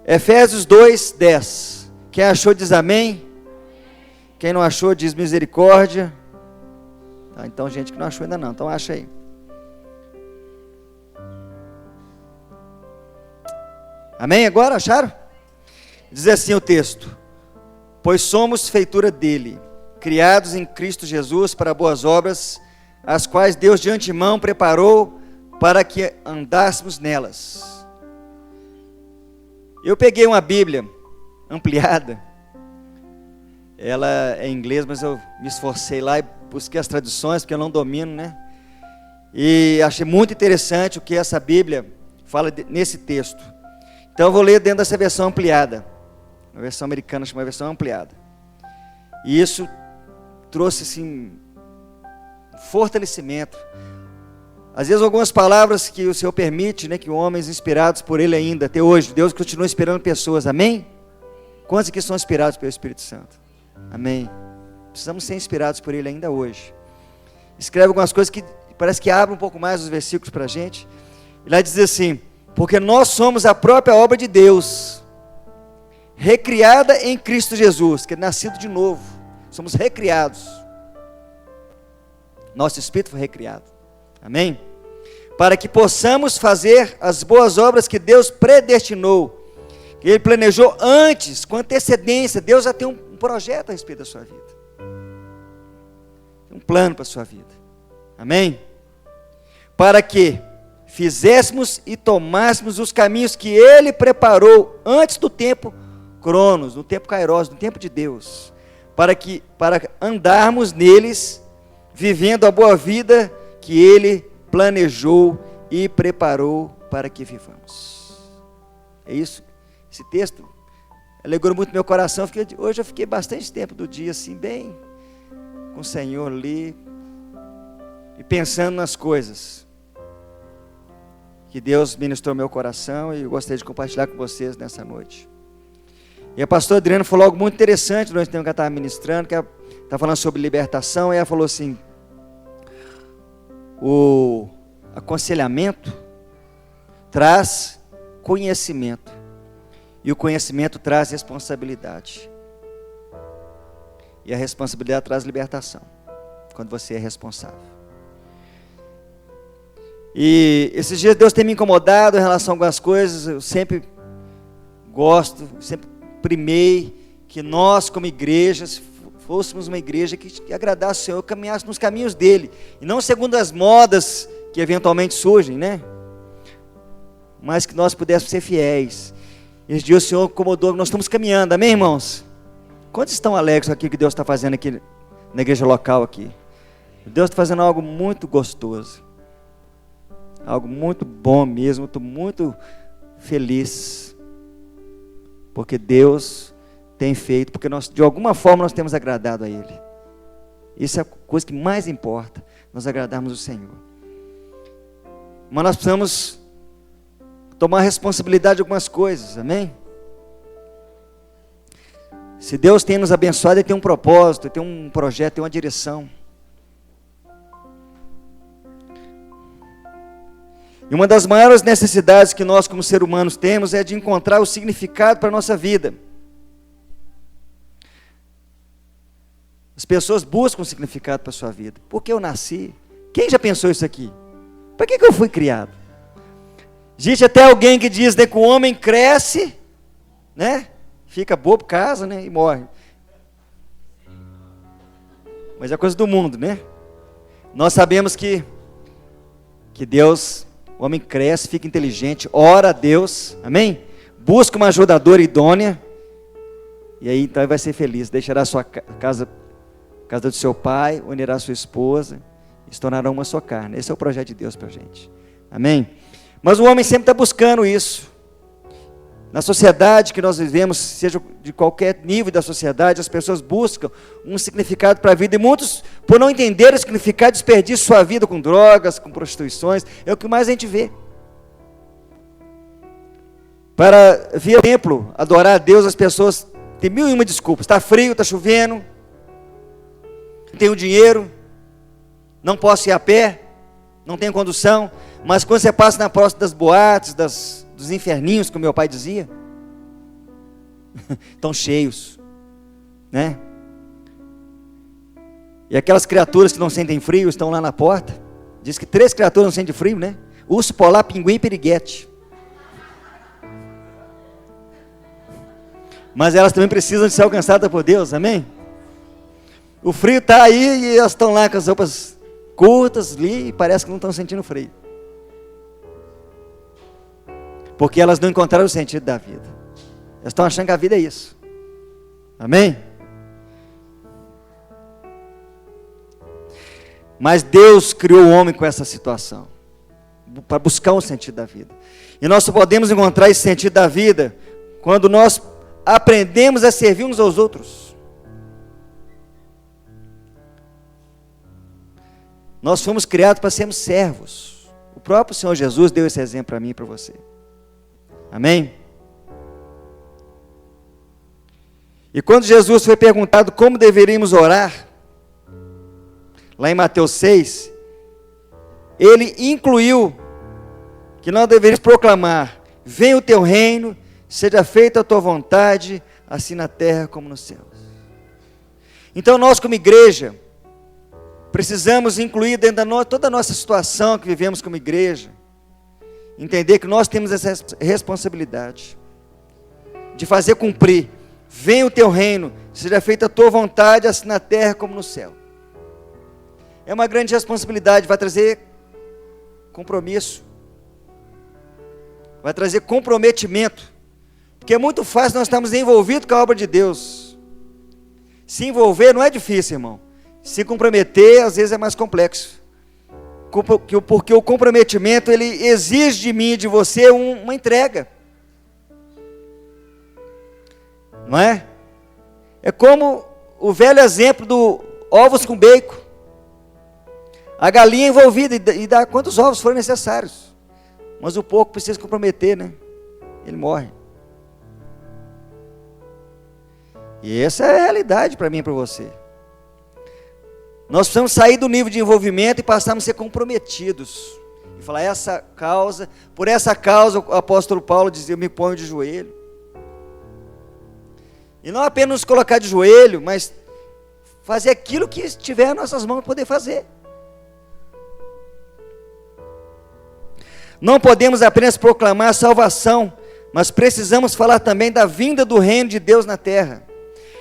Efésios 2:10. Quem achou diz amém. Quem não achou diz misericórdia. Tá, então gente que não achou ainda não, então acha aí. Amém? Agora acharam? Diz assim o texto: pois somos feitura dele, criados em Cristo Jesus para boas obras, as quais Deus de antemão preparou para que andássemos nelas. Eu peguei uma Bíblia ampliada, ela é em inglês, mas eu me esforcei lá e busquei as traduções, porque eu não domino, né? E achei muito interessante o que essa Bíblia fala nesse texto. Então eu vou ler dentro dessa versão ampliada. A versão americana chama versão ampliada. E isso trouxe assim fortalecimento. Às vezes algumas palavras que o Senhor permite, né, que homens inspirados por Ele ainda, até hoje, Deus continua inspirando pessoas, amém? Quantos aqui são inspirados pelo Espírito Santo? Amém? Precisamos ser inspirados por Ele ainda hoje. Escreve algumas coisas que parece que abrem um pouco mais os versículos para a gente. E lá diz assim: porque nós somos a própria obra de Deus, recriada em Cristo Jesus, que é nascido de novo, somos recriados, nosso espírito foi recriado, amém? Para que possamos fazer as boas obras que Deus predestinou, que Ele planejou antes, com antecedência. Deus já tem um projeto a respeito da sua vida, um plano para a sua vida, amém? Para que fizéssemos e tomássemos os caminhos que Ele preparou antes do tempo Cronos, no tempo Kairos, no tempo de Deus, para andarmos neles, vivendo a boa vida que Ele planejou e preparou para que vivamos. É isso. Esse texto alegrou muito meu coração. Hoje eu fiquei bastante tempo do dia assim, bem com o Senhor ali, e pensando nas coisas que Deus ministrou no meu coração, e eu gostaria de compartilhar com vocês nessa noite. E a pastora Adriana falou algo muito interessante durante o tempo que ela estava ministrando, que ela estava falando sobre libertação, e ela falou assim: o aconselhamento traz conhecimento, e o conhecimento traz responsabilidade, e a responsabilidade traz libertação, quando você é responsável. E esses dias Deus tem me incomodado em relação a algumas coisas. Eu sempre gosto, sempre primei que nós como igrejas fôssemos uma igreja que agradasse o Senhor, caminhasse nos caminhos dele, e não segundo as modas que eventualmente surgem, né? Mas que nós pudéssemos ser fiéis. Esse dia o Senhor incomodou, nós estamos caminhando, amém, irmãos? Quantos estão alegres com aquilo que Deus está fazendo aqui na igreja local aqui? Deus está fazendo algo muito gostoso, algo muito bom mesmo. Estou muito feliz, porque Deus tem feito, porque nós, de alguma forma, nós temos agradado a Ele. Isso é a coisa que mais importa, nós agradarmos o Senhor. Mas nós precisamos tomar responsabilidade de algumas coisas, amém? Se Deus tem nos abençoado, Ele tem um propósito, Ele tem um projeto, tem uma direção. E uma das maiores necessidades que nós como seres humanos temos é de encontrar o significado para a nossa vida. As pessoas buscam um significado para a sua vida. Por que eu nasci? Quem já pensou isso aqui? Para que eu fui criado? Existe até alguém que diz, né, que o homem cresce, né, fica bobo, casa, né, e morre. Mas é coisa do mundo, né? Nós sabemos que Deus... O homem cresce, fica inteligente, ora a Deus, amém? Busca uma ajudadora idônea, e aí então ele vai ser feliz. Deixará a sua casa do seu pai, unirá a sua esposa, e se tornarão uma só carne. Esse é o projeto de Deus para a gente, amém? Mas o homem sempre está buscando isso. Na sociedade que nós vivemos, seja de qualquer nível da sociedade, as pessoas buscam um significado para a vida, e muitos, por não entender o significado, desperdiçam sua vida com drogas, com prostituições. É o que mais a gente vê. Para vir ao templo, adorar a Deus, as pessoas têm mil e uma desculpas. Está frio, está chovendo, não tenho dinheiro, não posso ir a pé, não tenho condução. Mas quando você passa na próxima das boates, dos inferninhos, como meu pai dizia, estão cheios, né? E aquelas criaturas que não sentem frio estão lá na porta. Diz que 3 criaturas não sentem frio, né? Urso polar, pinguim e piriguete. Mas elas também precisam de ser alcançadas por Deus, amém? O frio está aí e elas estão lá com as roupas curtas ali e parece que não estão sentindo frio. Porque elas não encontraram o sentido da vida. Elas estão achando que a vida é isso. Amém? Mas Deus criou o homem com essa situação, para buscar um sentido da vida. E nós só podemos encontrar esse sentido da vida quando nós aprendemos a servir uns aos outros. Nós fomos criados para sermos servos. O próprio Senhor Jesus deu esse exemplo para mim e para você. Amém? E quando Jesus foi perguntado como deveríamos orar, lá em Mateus 6, ele incluiu que nós deveríamos proclamar: venha o teu reino, seja feita a tua vontade, assim na terra como nos céus. Então nós como igreja, precisamos incluir dentro da toda a nossa situação que vivemos como igreja, entender que nós temos essa responsabilidade de fazer cumprir: venha o teu reino, seja feita a tua vontade, assim na terra como no céu. É uma grande responsabilidade, vai trazer compromisso, vai trazer comprometimento, porque é muito fácil nós estarmos envolvidos com a obra de Deus. Se envolver não é difícil, irmão. Se comprometer, às vezes é mais complexo, porque o comprometimento, ele exige de mim e de você uma entrega, não é? É como o velho exemplo do ovos com bacon. A galinha envolvida e dá quantos ovos forem necessários, mas o porco precisa se comprometer, né? Ele morre. E essa é a realidade para mim e para você. Nós precisamos sair do nível de envolvimento e passarmos a ser comprometidos. E falar, por essa causa, o apóstolo Paulo dizia: eu me ponho de joelho. E não apenas nos colocar de joelho, mas fazer aquilo que estiver em nossas mãos para poder fazer. Não podemos apenas proclamar a salvação, mas precisamos falar também da vinda do reino de Deus na terra.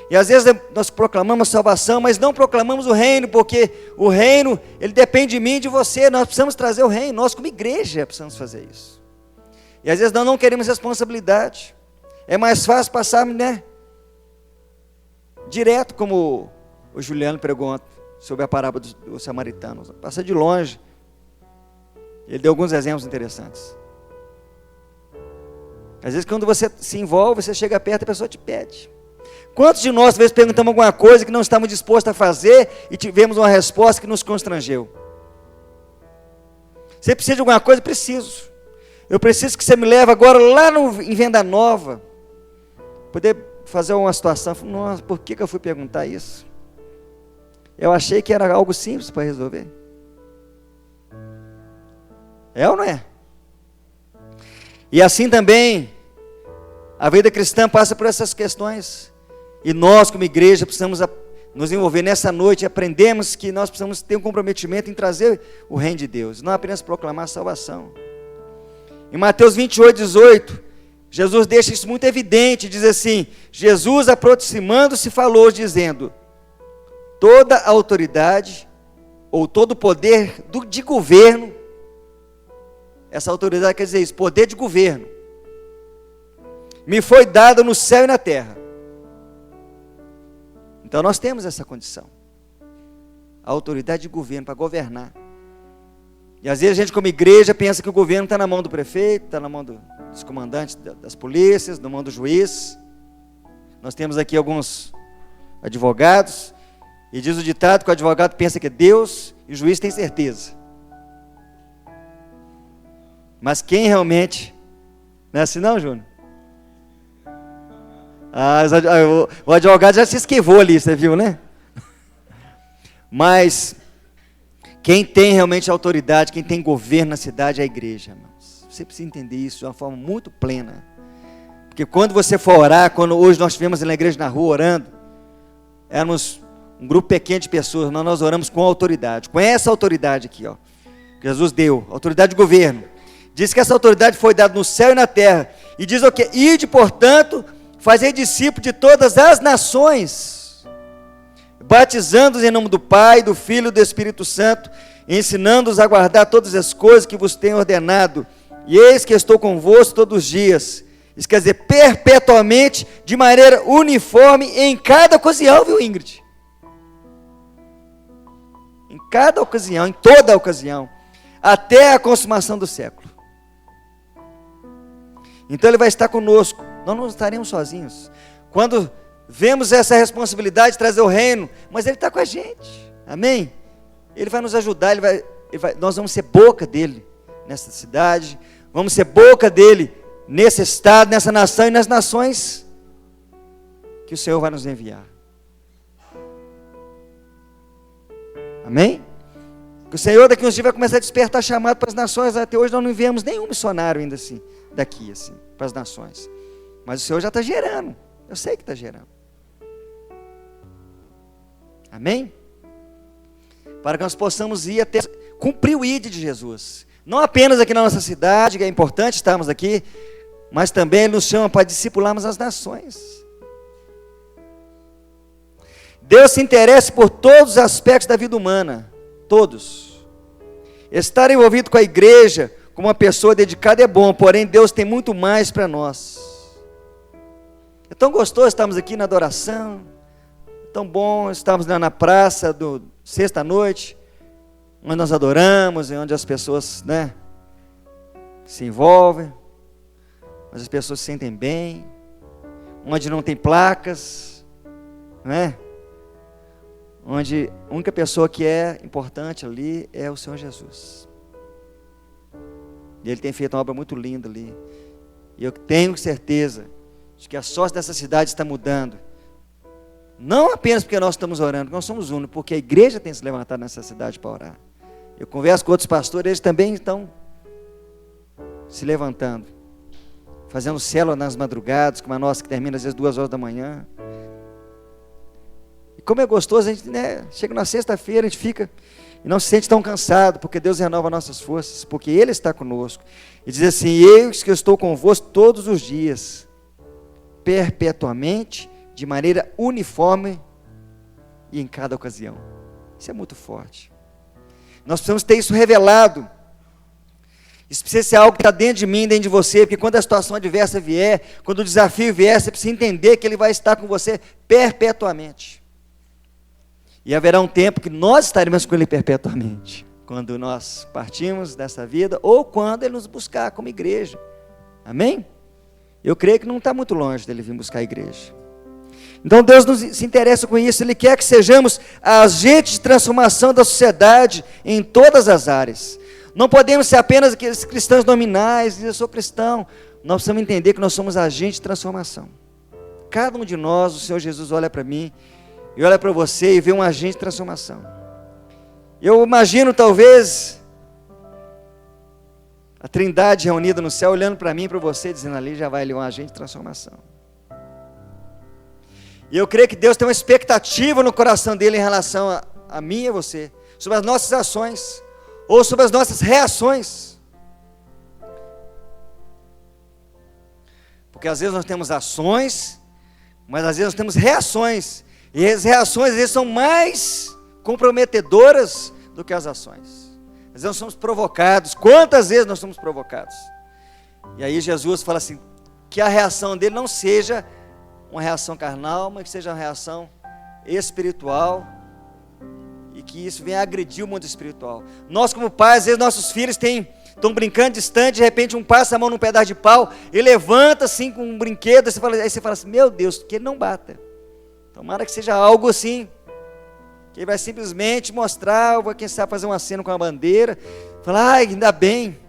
E às vezes nós proclamamos salvação, mas não proclamamos o reino, porque o reino, ele depende de mim e de você. Nós precisamos trazer o reino, nós como igreja precisamos fazer isso. E às vezes nós não queremos responsabilidade. É mais fácil passar, né, direto, como o Juliano pregou sobre a parábola do samaritano. Passa de longe. Ele deu alguns exemplos interessantes. Às vezes quando você se envolve, você chega perto e a pessoa te pede. Quantos de nós, às vezes, perguntamos alguma coisa que não estamos dispostos a fazer e tivemos uma resposta que nos constrangeu? Você precisa de alguma coisa? Preciso. Eu preciso que você me leve agora lá em Venda Nova, poder fazer uma situação. Nossa, por que eu fui perguntar isso? Eu achei que era algo simples para resolver. É ou não é? E assim também, a vida cristã passa por essas questões. E nós, como igreja, precisamos nos envolver nessa noite e aprendemos que nós precisamos ter um comprometimento em trazer o reino de Deus, não apenas proclamar a salvação. Em Mateus 28, 18, Jesus deixa isso muito evidente, diz assim: Jesus, aproximando-se, falou, dizendo: toda a autoridade, ou todo o poder de governo, essa autoridade quer dizer isso, poder de governo, me foi dado no céu e na terra. Então nós temos essa condição, a autoridade de governo, para governar. E às vezes a gente como igreja pensa que o governo está na mão do prefeito, está na mão dos comandantes das polícias, na mão do juiz. Nós temos aqui alguns advogados, e diz o ditado que o advogado pensa que é Deus, e o juiz tem certeza. Mas quem realmente, não é assim não, Júnior? O advogado já se esquivou ali, você viu, né? Mas quem tem realmente autoridade, quem tem governo na cidade é a igreja, irmãos. Você precisa entender isso de uma forma muito plena. Porque quando você for orar, quando hoje nós estivemos na igreja na rua orando, éramos um grupo pequeno de pessoas, mas nós oramos com autoridade, com essa autoridade aqui, ó, que Jesus deu, autoridade de governo. Diz que essa autoridade foi dada no céu e na terra, e diz o quê? Ide, portanto, fazei discípulos de todas as nações, batizando-os em nome do Pai, do Filho e do Espírito Santo, ensinando-os a guardar todas as coisas que vos tenho ordenado, e eis que estou convosco todos os dias. Isso quer dizer, perpetuamente, de maneira uniforme, em cada ocasião, viu, Ingrid? Em cada ocasião, em toda ocasião, até a consumação do século. Então Ele vai estar conosco, nós não estaremos sozinhos. Quando vemos essa responsabilidade de trazer o reino, mas Ele está com a gente, amém? Ele vai nos ajudar, nós vamos ser boca dEle nessa cidade, vamos ser boca dEle nesse estado, nessa nação e nas nações que o Senhor vai nos enviar. Amém? Que o Senhor daqui uns dias vai começar a despertar chamado para as nações. Até hoje nós não enviamos nenhum missionário ainda assim, daqui assim, para as nações. Mas o Senhor já está gerando. Eu sei que está gerando. Amém? Para que nós possamos ir até cumprir o ID de Jesus. Não apenas aqui na nossa cidade, que é importante estarmos aqui, mas também Ele nos chama para discipularmos as nações. Deus se interessa por todos os aspectos da vida humana, todos. Estar envolvido com a igreja, como uma pessoa dedicada é bom, porém Deus tem muito mais para nós. É tão gostoso estarmos aqui na adoração, é tão bom estarmos na praça do sexta-noite, onde nós adoramos, e onde as pessoas, se envolvem, onde as pessoas se sentem bem, onde não tem placas, onde a única pessoa que é importante ali é o Senhor Jesus. E Ele tem feito uma obra muito linda ali. E eu tenho certeza de que a sorte dessa cidade está mudando. Não apenas porque nós estamos orando, nós somos únicos, porque a igreja tem se levantado nessa cidade para orar. Eu converso com outros pastores, eles também estão se levantando, fazendo célula nas madrugadas, como a nossa que termina às vezes 2 horas da manhã. E como é gostoso, a gente chega na sexta-feira, a gente fica e não se sente tão cansado, porque Deus renova nossas forças, porque Ele está conosco. E diz assim: eis que eu estou convosco todos os dias, perpetuamente, de maneira uniforme e em cada ocasião. Isso é muito forte. Nós precisamos ter isso revelado. Isso precisa ser algo que está dentro de mim, dentro de você, porque quando a situação adversa vier, quando o desafio vier, você precisa entender que Ele vai estar com você perpetuamente. E haverá um tempo que nós estaremos com Ele perpetuamente, quando nós partimos dessa vida, ou quando Ele nos buscar como igreja. Amém? Eu creio que não está muito longe dEle vir buscar a igreja. Então Deus se interessa com isso. Ele quer que sejamos agentes de transformação da sociedade em todas as áreas. Não podemos ser apenas aqueles cristãos nominais, dizer eu sou cristão. Nós precisamos entender que nós somos agentes de transformação. Cada um de nós, o Senhor Jesus olha para mim, e olha para você e vê um agente de transformação. Eu imagino talvez a Trindade reunida no céu, olhando para mim e para você, dizendo ali já vai ali um agente de transformação. E eu creio que Deus tem uma expectativa no coração dele em relação a mim e a você, sobre as nossas ações, ou sobre as nossas reações. Porque às vezes nós temos ações, mas às vezes nós temos reações, e as reações às vezes são mais comprometedoras do que as ações. Às vezes nós somos provocados. Quantas vezes nós somos provocados? E aí Jesus fala assim, que a reação dele não seja uma reação carnal, mas que seja uma reação espiritual, e que isso venha agredir o mundo espiritual. Nós como pais, às vezes nossos filhos estão brincando distante, de repente um passa a mão num pedaço de pau, e levanta assim com um brinquedo, aí você fala assim, meu Deus, que ele não bata. Tomara que seja algo assim, que ele vai simplesmente mostrar, ou quem sabe fazer uma cena com a bandeira, falar, ai, ainda bem.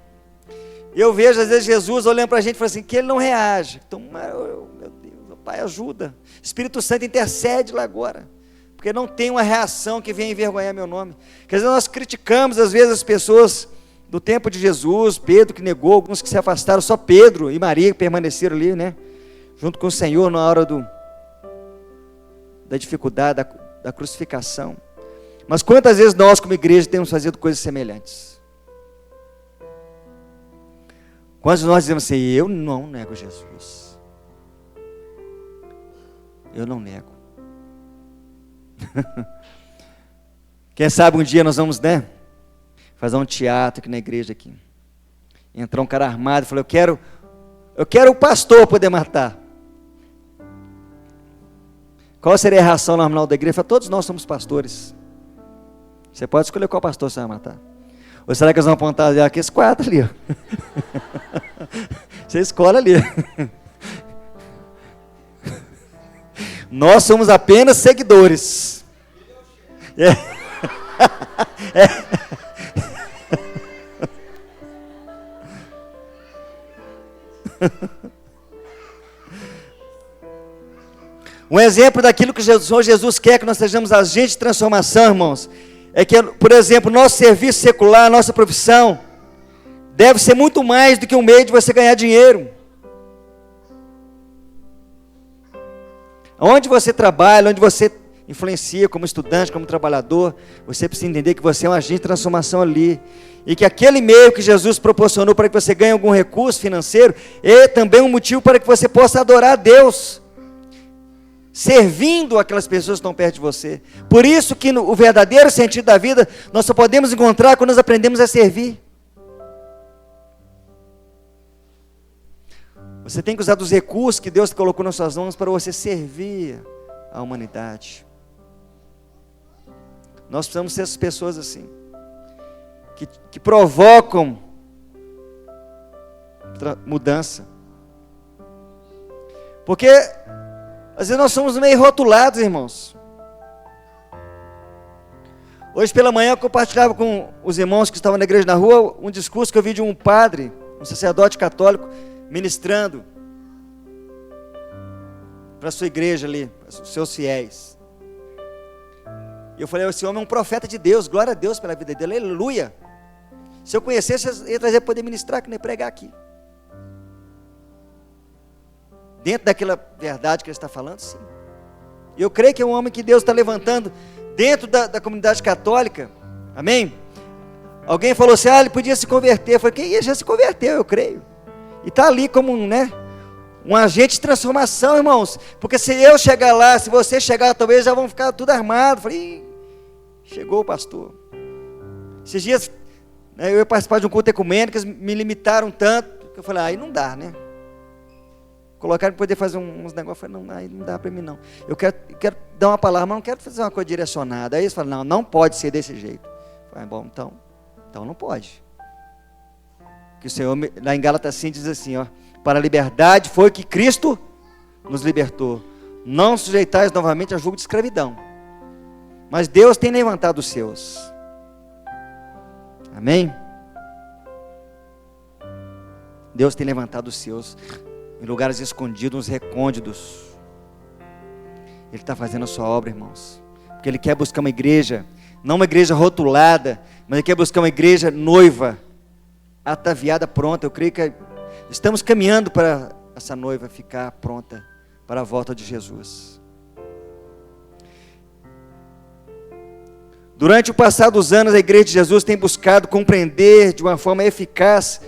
Eu vejo às vezes Jesus olhando para a gente e fala assim, que ele não reage. Então, meu Deus, Pai, ajuda. Espírito Santo intercede lá agora, porque não tem uma reação que venha envergonhar meu nome. Quer dizer, nós criticamos às vezes as pessoas do tempo de Jesus, Pedro que negou, alguns que se afastaram, só Pedro e Maria que permaneceram ali, junto com o Senhor na hora da dificuldade, da crucificação. Mas quantas vezes nós, como igreja, temos fazido coisas semelhantes? Quantos de nós dizemos assim, eu não nego Jesus. Eu não nego. Quem sabe um dia nós vamos, fazer um teatro aqui na igreja aqui. Entrar um cara armado e falar, eu quero o pastor poder matar. Qual seria a reação normal da igreja? Fala, todos nós somos pastores. Você pode escolher qual pastor você vai matar. Ou será que eles vão apontar aqueles quatro ali? Ó. Você escolhe ali. Nós somos apenas seguidores. Um exemplo daquilo que o Senhor Jesus quer que nós sejamos agentes de transformação, irmãos, é que, por exemplo, nosso serviço secular, nossa profissão, deve ser muito mais do que um meio de você ganhar dinheiro. Onde você trabalha, onde você influencia como estudante, como trabalhador, você precisa entender que você é um agente de transformação ali. E que aquele meio que Jesus proporcionou para que você ganhe algum recurso financeiro, é também um motivo para que você possa adorar a Deus, servindo aquelas pessoas que estão perto de você. Por isso que o verdadeiro sentido da vida, nós só podemos encontrar quando nós aprendemos a servir. Você tem que usar dos recursos que Deus colocou nas suas mãos para você servir a humanidade. Nós precisamos ser essas pessoas assim, que provocam mudança. Porque às vezes nós somos meio rotulados, irmãos. Hoje pela manhã eu compartilhava com os irmãos que estavam na igreja na rua um discurso que eu vi de um padre, um sacerdote católico, ministrando para a sua igreja ali, para os seus fiéis. E eu falei, esse homem é um profeta de Deus, glória a Deus pela vida dele, aleluia. Se eu conhecesse, eu ia trazer para poder ministrar, que nem pregar aqui. Dentro daquela verdade que ele está falando, sim. E eu creio que é um homem que Deus está levantando dentro da comunidade católica, amém? Alguém falou assim, ele podia se converter. Eu falei, quem já se converteu, eu creio. E está ali como um agente de transformação, irmãos. Porque se eu chegar lá, se você chegar lá, talvez já vão ficar tudo armado. Falei, chegou o pastor. Esses dias, eu ia participar de um culto ecumênico, eles me limitaram tanto, que eu falei, aí não dá, Colocaram para poder fazer uns negócios, eu falei, não, aí não dá para mim não. Eu quero dar uma palavra, mas não quero fazer uma coisa direcionada. Aí eles falaram, não pode ser desse jeito. Eu falei, bom, então não pode. Que o Senhor, lá em Gálatas 5, diz assim, para a liberdade foi que Cristo nos libertou. Não sujeitais novamente a julgo de escravidão. Mas Deus tem levantado os seus. Amém? Deus tem levantado os seus em lugares escondidos, nos recônditos. Ele está fazendo a sua obra, irmãos. Porque Ele quer buscar uma igreja, não uma igreja rotulada, mas Ele quer buscar uma igreja noiva, ataviada, pronta. Eu creio que estamos caminhando para essa noiva ficar pronta para a volta de Jesus. Durante o passar dos anos, a igreja de Jesus tem buscado compreender de uma forma eficaz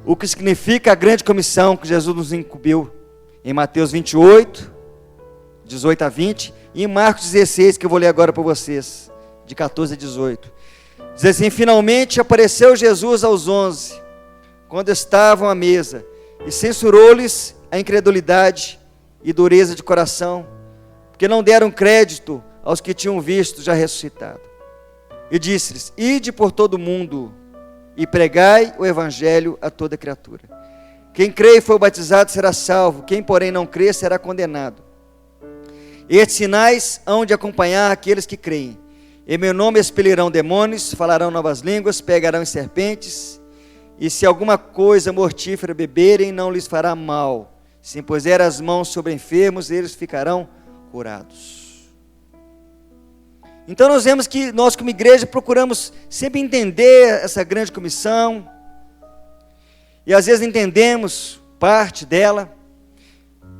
o que significa a grande comissão que Jesus nos incumbiu em Mateus 28, 18 a 20, e em Marcos 16, que eu vou ler agora para vocês, de 14 a 18. Diz assim, finalmente apareceu Jesus aos 11, quando estavam à mesa, e censurou-lhes a incredulidade e dureza de coração, porque não deram crédito aos que tinham visto já ressuscitado. E disse-lhes, ide por todo o mundo, e pregai o evangelho a toda criatura. Quem crê e for batizado será salvo, quem porém não crê será condenado. Estes sinais hão de acompanhar aqueles que creem. Em meu nome expelirão demônios, falarão novas línguas, pegarão em serpentes, e se alguma coisa mortífera beberem, não lhes fará mal. Se impuser as mãos sobre enfermos, eles ficarão curados. Então nós vemos que nós como igreja procuramos sempre entender essa grande comissão, e às vezes entendemos parte dela,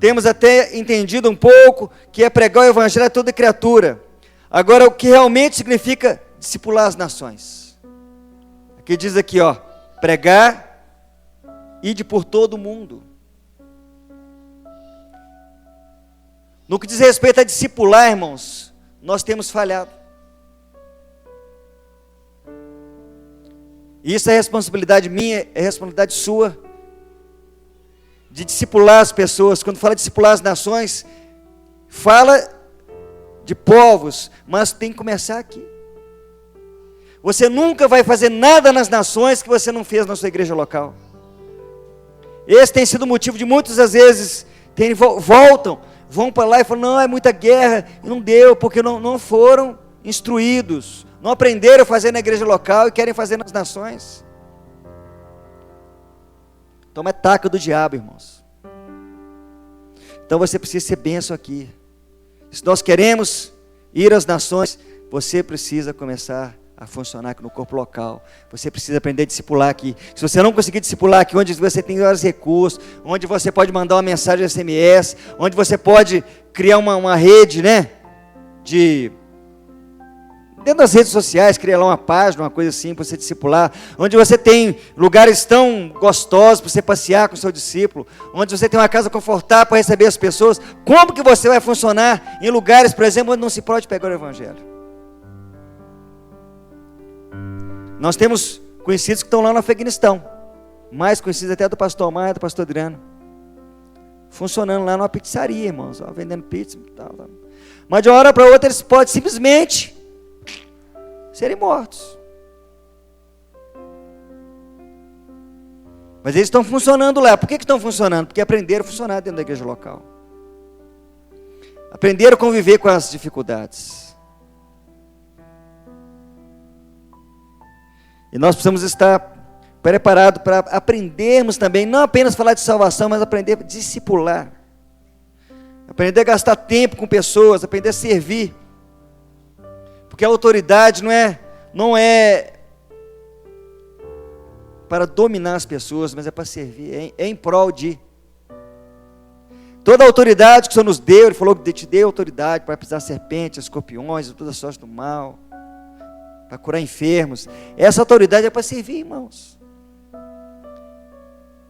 temos até entendido um pouco que é pregar o evangelho a toda criatura. Agora, o que realmente significa discipular as nações? Aqui diz aqui, ó, pregar, ide por todo o mundo. No que diz respeito a discipular, irmãos, nós temos falhado. Isso é responsabilidade minha, é responsabilidade sua, de discipular as pessoas. Quando fala de discipular as nações, fala de povos, mas tem que começar aqui. Você nunca vai fazer nada nas nações que você não fez na sua igreja local. Esse tem sido o motivo de muitas das vezes vão para lá e falam, não, é muita guerra, e não deu, porque não foram instruídos, não aprenderam a fazer na igreja local e querem fazer nas nações. Então é taca do diabo, irmãos. Então você precisa ser bênção aqui. Se nós queremos ir às nações, você precisa começar a funcionar aqui no corpo local. Você precisa aprender a discipular aqui. Se você não conseguir discipular aqui, onde você tem vários recursos, onde você pode mandar uma mensagem SMS, onde você pode criar uma rede, né? Dentro das redes sociais, criar lá uma página, uma coisa assim, para você discipular, onde você tem lugares tão gostosos para você passear com o seu discípulo, onde você tem uma casa confortável para receber as pessoas. Como que você vai funcionar em lugares, por exemplo, onde não se pode pegar o evangelho? Nós temos conhecidos que estão lá no Afeganistão, mais conhecidos até do pastor Maia, do pastor Adriano, funcionando lá numa pizzaria, irmãos, ó, vendendo pizza e tal. Mas de uma hora para outra eles podem simplesmente serem mortos. Mas eles estão funcionando lá. Por que estão funcionando? Porque aprenderam a funcionar dentro da igreja local. Aprenderam a conviver com as dificuldades. E nós precisamos estar preparados para aprendermos também, não apenas falar de salvação, mas aprender a discipular. Aprender a gastar tempo com pessoas, aprender a servir. Porque a autoridade não é para dominar as pessoas, mas é para servir, é em prol de. Toda a autoridade que o Senhor nos deu, Ele falou que te deu autoridade para pisar serpentes, escorpiões, toda sorte do mal, para curar enfermos. Essa autoridade é para servir, irmãos.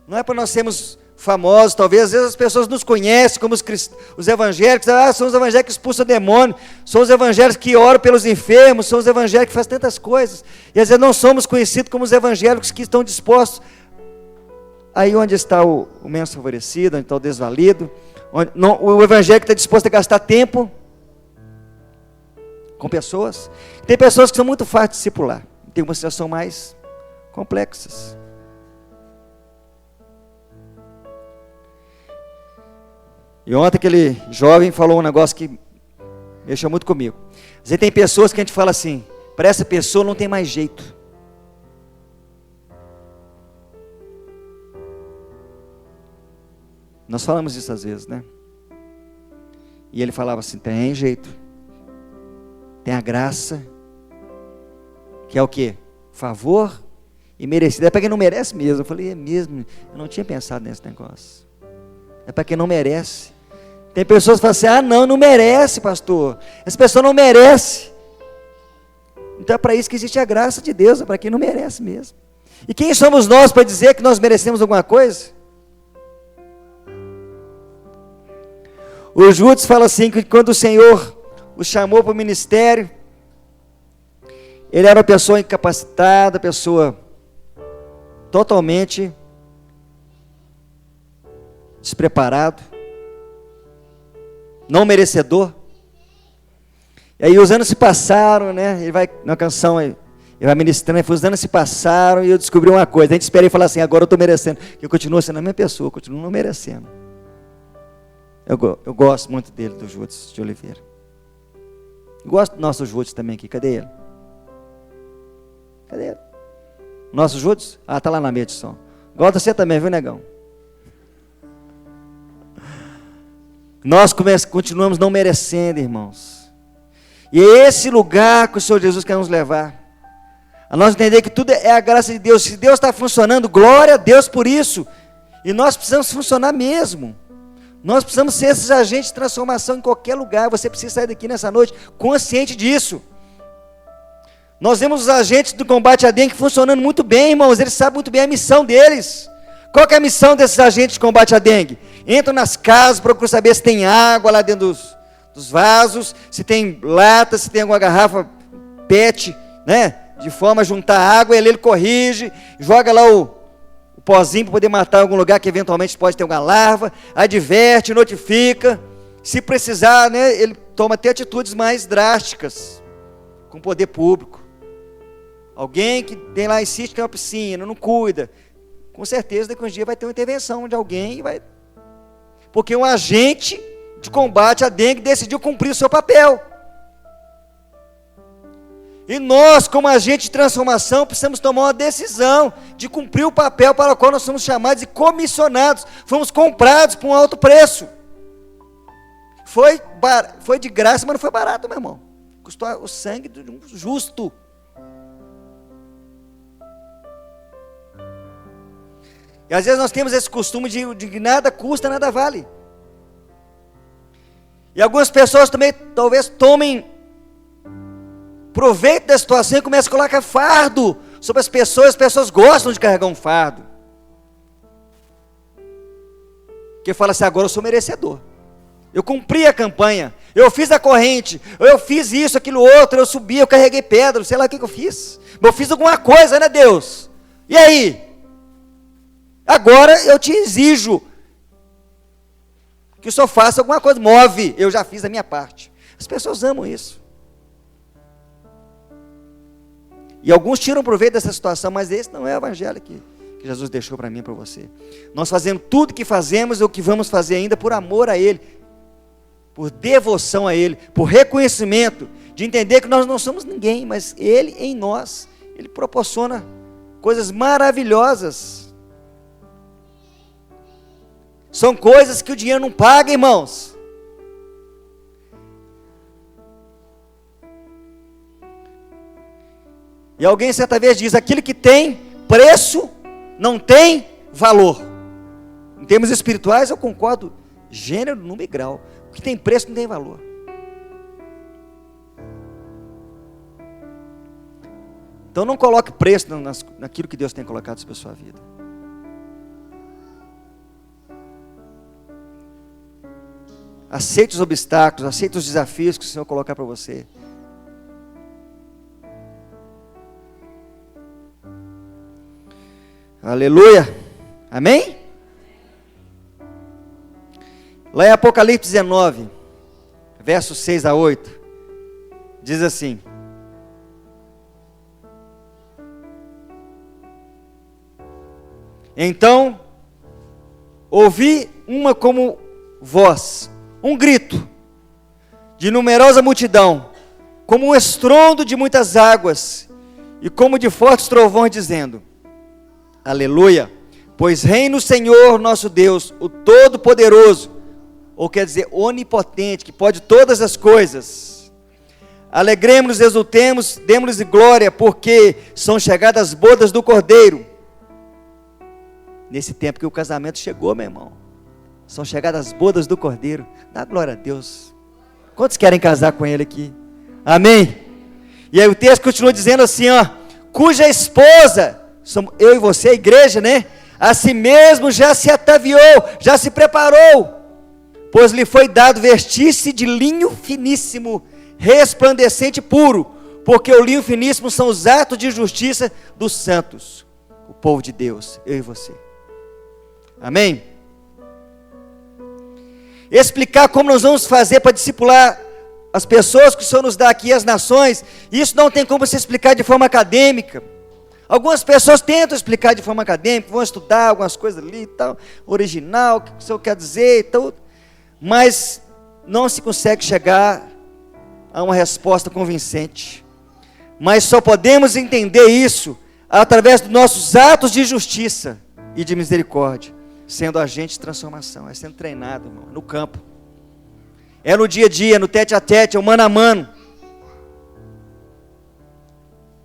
Não é para nós sermos famosos, talvez, às vezes as pessoas nos conhecem como os evangélicos, são os evangélicos que expulsam demônio, são os evangélicos que oram pelos enfermos, são os evangélicos que fazem tantas coisas, e às vezes não somos conhecidos como os evangélicos que estão dispostos, aí onde está o menos favorecido, onde está o desvalido, o evangélico está disposto a gastar tempo com pessoas. Tem pessoas que são muito fáceis de discipular, tem uma situação mais complexas. E ontem aquele jovem falou um negócio que mexeu muito comigo. Às vezes tem pessoas que a gente fala assim, para essa pessoa não tem mais jeito. Nós falamos isso às vezes, né? E ele falava assim, tem jeito. Tem a graça, que é o quê? Favor e merecido. É para quem não merece mesmo. Eu falei, é mesmo? Eu não tinha pensado nesse negócio. É para quem não merece. Tem pessoas que falam assim, não merece, pastor. Essa pessoa não merece. Então é para isso que existe a graça de Deus, é para quem não merece mesmo. E quem somos nós para dizer que nós merecemos alguma coisa? O Judas fala assim, que quando o Senhor o chamou para o ministério, ele era uma pessoa incapacitada, pessoa totalmente despreparado, não merecedor. E aí os anos se passaram, né? Ele vai, na canção, ele vai ministrando, os anos se passaram e eu descobri uma coisa. A gente espera e fala assim, agora eu estou merecendo. Eu continuo sendo a mesma pessoa, eu continuo não merecendo. Eu gosto muito dele, do Judas de Oliveira. Eu gosto do nosso Judas também aqui, cadê ele? Cadê ele? Nosso Judas? Está lá na mesa de som. Gosta você também, viu, negão? Nós continuamos não merecendo, irmãos. E é esse lugar que o Senhor Jesus quer nos levar. A nós entender que tudo é a graça de Deus. Se Deus está funcionando, glória a Deus por isso. E nós precisamos funcionar mesmo. Nós precisamos ser esses agentes de transformação em qualquer lugar. Você precisa sair daqui nessa noite consciente disso. Nós vemos os agentes do combate à dengue funcionando muito bem, irmãos. Eles sabem muito bem a missão deles. Qual que é a missão desses agentes de combate à dengue? Entram nas casas, procuram saber se tem água lá dentro dos vasos, se tem lata, se tem alguma garrafa PET, né? De forma a juntar água, ele corrige, joga lá o pozinho para poder matar em algum lugar que eventualmente pode ter uma larva, adverte, notifica. Se precisar, né, ele toma até atitudes mais drásticas com o poder público. Alguém que tem lá em sítio, tem uma piscina, não cuida, com certeza daqui a uns dias vai ter uma intervenção de alguém, porque um agente de combate à dengue decidiu cumprir o seu papel. E nós, como agente de transformação, precisamos tomar uma decisão de cumprir o papel para o qual nós somos chamados e comissionados. Fomos comprados por um alto preço. Foi de graça, mas não foi barato, meu irmão. Custou o sangue de um justo. E às vezes nós temos esse costume de que nada custa, nada vale. E algumas pessoas também talvez tomem proveito da situação e comecem a colocar fardo sobre as pessoas gostam de carregar um fardo. Porque fala assim, agora eu sou merecedor. Eu cumpri a campanha, eu fiz a corrente, eu fiz isso, aquilo outro, eu subi, eu carreguei pedra, sei lá o que eu fiz. Mas eu fiz alguma coisa, né, Deus? E aí? Agora eu te exijo que o Senhor faça alguma coisa, move, eu já fiz a minha parte. As pessoas amam isso. E alguns tiram proveito dessa situação, mas esse não é o evangelho que Jesus deixou para mim e para você. Nós fazemos tudo que fazemos e o que vamos fazer ainda por amor a Ele, por devoção a Ele, por reconhecimento, de entender que nós não somos ninguém, mas Ele em nós, Ele proporciona coisas maravilhosas. São coisas que o dinheiro não paga, irmãos. E alguém certa vez diz, aquilo que tem preço não tem valor. Em termos espirituais eu concordo, gênero, número e grau. O que tem preço não tem valor. Então não coloque preço naquilo que Deus tem colocado sobre a sua vida. Aceite os obstáculos, aceite os desafios que o Senhor colocar para você. Aleluia, amém? Lá em Apocalipse 19, versos 6 a 8, diz assim: então, ouvi uma como voz, um grito, de numerosa multidão, como um estrondo de muitas águas, e como de fortes trovões, dizendo: aleluia, pois reina o Senhor nosso Deus, o Todo-Poderoso, ou quer dizer, onipotente, que pode todas as coisas. Alegremos-nos, exultemos, demos-lhes glória, porque são chegadas as bodas do Cordeiro. Nesse tempo que o casamento chegou, meu irmão, são chegadas as bodas do Cordeiro. Dá glória a Deus. Quantos querem casar com ele aqui? Amém? E aí o texto continua dizendo assim, ó, cuja esposa, somos eu e você, a igreja, né? A si mesmo já se ataviou, já se preparou, pois lhe foi dado vestir-se de linho finíssimo, resplandecente e puro, porque o linho finíssimo são os atos de justiça dos santos, o povo de Deus, eu e você. Amém? Explicar como nós vamos fazer para discipular as pessoas que o Senhor nos dá aqui, as nações, isso não tem como se explicar de forma acadêmica. Algumas pessoas tentam explicar de forma acadêmica, vão estudar algumas coisas ali e tal, original, o que o Senhor quer dizer e tal, mas não se consegue chegar a uma resposta convincente. Mas só podemos entender isso através dos nossos atos de justiça e de misericórdia, sendo agente de transformação, é sendo treinado, irmão, no campo, é no dia a dia, no tete a tete, é o mano a mano.